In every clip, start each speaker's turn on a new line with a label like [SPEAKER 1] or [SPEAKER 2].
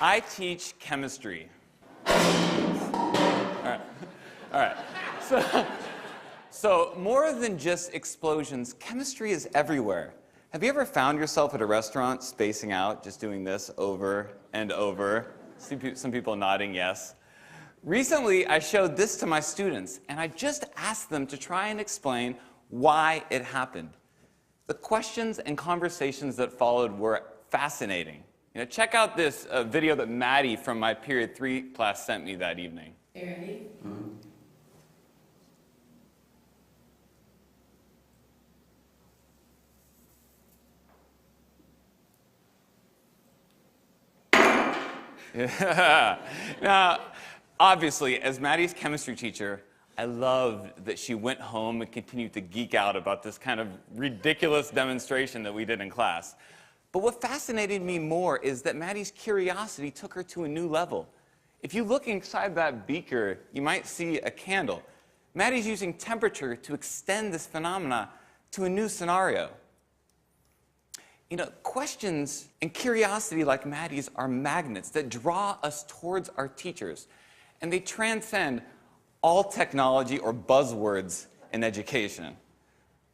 [SPEAKER 1] I teach chemistry. All right. So more than just explosions, chemistry is everywhere. Have you ever found yourself at a restaurant spacing out, just doing this over and over? See some people nodding yes. Recently, I showed this to my students, and I just asked them to try and explain why it happened. The questions and conversations that followed were fascinating. Check out this video that Maddie from my Period 3 class sent me that evening.
[SPEAKER 2] Hey, ready?
[SPEAKER 1] Yeah. Now, obviously, as Maddie's chemistry teacher, I loved that she went home and continued to geek out about this kind of ridiculous demonstration that we did in class. But what fascinated me more is that Maddie's curiosity took her to a new level. If you look inside that beaker, you might see a candle. Maddie's using temperature to extend this phenomena to a new scenario. Questions and curiosity like Maddie's are magnets that draw us towards our teachers, and they transcend all technology or buzzwords in education.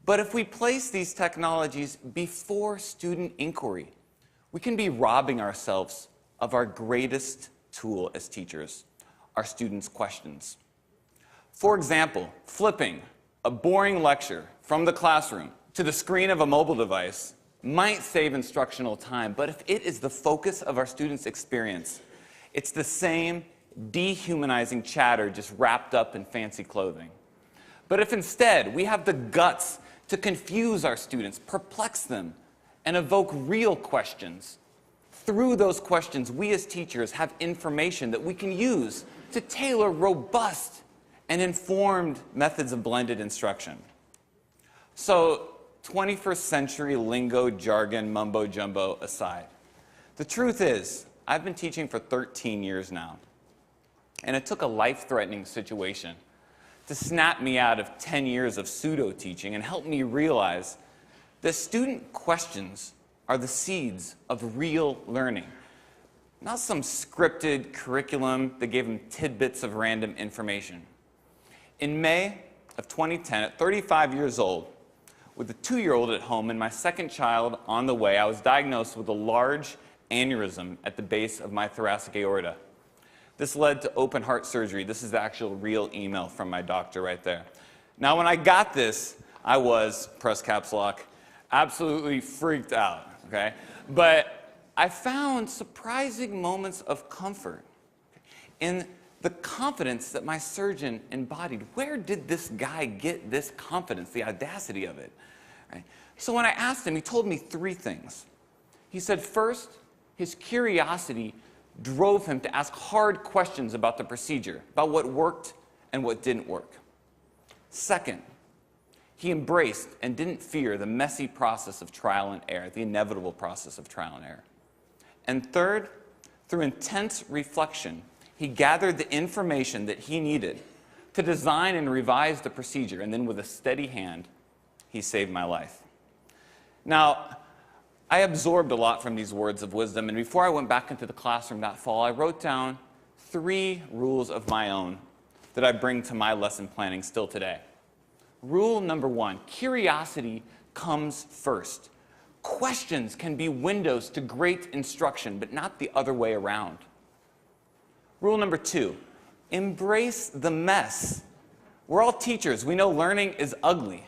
[SPEAKER 1] But if we place these technologies before student inquiry, we can be robbing ourselves of our greatest tool as teachers, our students' questions. For example, flipping a boring lecture from the classroom to the screen of a mobile device might save instructional time, but if it is the focus of our students' experience, it's the same dehumanizing chatter just wrapped up in fancy clothing. But if instead we have the guts to confuse our students, perplex them, and evoke real questions, through those questions, we as teachers have information that we can use to tailor robust and informed methods of blended instruction. So, 21st century lingo, jargon, mumbo-jumbo aside, the truth is, I've been teaching for 13 years now, and it took a life-threatening situation to snap me out of 10 years of pseudo-teaching and help me realize that student questions are the seeds of real learning, not some scripted curriculum that gave them tidbits of random information. In May of 2010, at 35 years old, with a 2-year-old at home and my second child on the way, I was diagnosed with a large aneurysm at the base of my thoracic aorta. This led to open heart surgery. This is the actual real email from my doctor right there. Now, when I got this, I was, press caps lock, absolutely freaked out, okay? But I found surprising moments of comfort in the confidence that my surgeon embodied. Where did this guy get this confidence, the audacity of it? Right? So when I asked him, he told me 3 things. He said, first, his curiosity drove him to ask hard questions about the procedure, about what worked and what didn't work. Second, he embraced and didn't fear the messy process of trial and error, the inevitable process of trial and error. And third, through intense reflection, he gathered the information that he needed to design and revise the procedure, and then with a steady hand, he saved my life. Now, I absorbed a lot from these words of wisdom, and before I went back into the classroom that fall, I wrote down 3 rules of my own that I bring to my lesson planning still today. Rule number 1, curiosity comes first. Questions can be windows to great instruction, but not the other way around. Rule number 2, embrace the mess. We're all teachers. We know learning is ugly.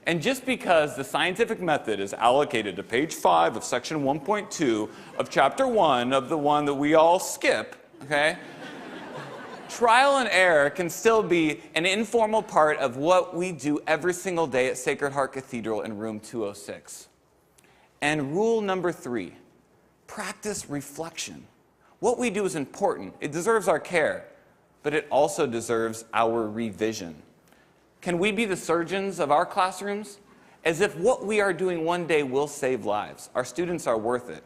[SPEAKER 1] And just because the scientific method is allocated to page 5 of section 1.2 of chapter 1 of the one that we all skip, okay? Trial and error can still be an informal part of what we do every single day at Sacred Heart Cathedral in room 206. And rule number 3, practice reflection. What we do is important. It deserves our care, but it also deserves our revision. Can we be the surgeons of our classrooms? As if what we are doing one day will save lives. Our students are worth it.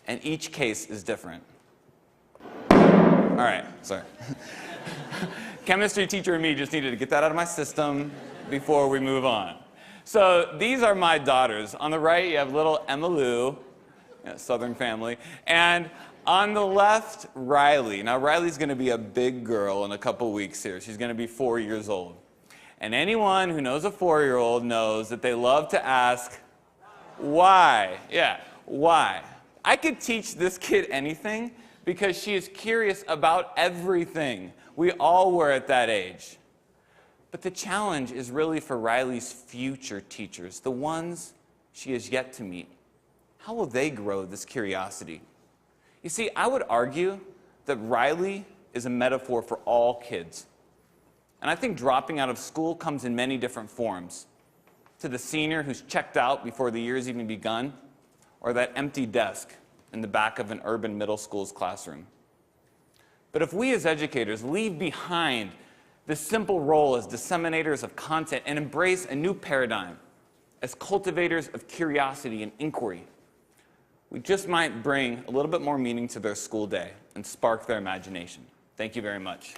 [SPEAKER 1] And each case is different. All right, sorry. Chemistry teacher and me just needed to get that out of my system before we move on. So these are my daughters. On the right, you have little Emma Lou, Southern family. And On the left, Riley. Now, Riley's going to be a big girl in a couple weeks here. She's going to be 4 years old. And anyone who knows a 4-year-old knows that they love to ask, why? Yeah, why? I could teach this kid anything because she is curious about everything. We all were at that age. But the challenge is really for Riley's future teachers, the ones she has yet to meet. How will they grow this curiosity? You see, I would argue that Riley is a metaphor for all kids. And I think dropping out of school comes in many different forms. To the senior who's checked out before the year's even begun, or that empty desk in the back of an urban middle school's classroom. But if we as educators leave behind this simple role as disseminators of content and embrace a new paradigm as cultivators of curiosity and inquiry, we just might bring a little bit more meaning to their school day and spark their imagination. Thank you very much.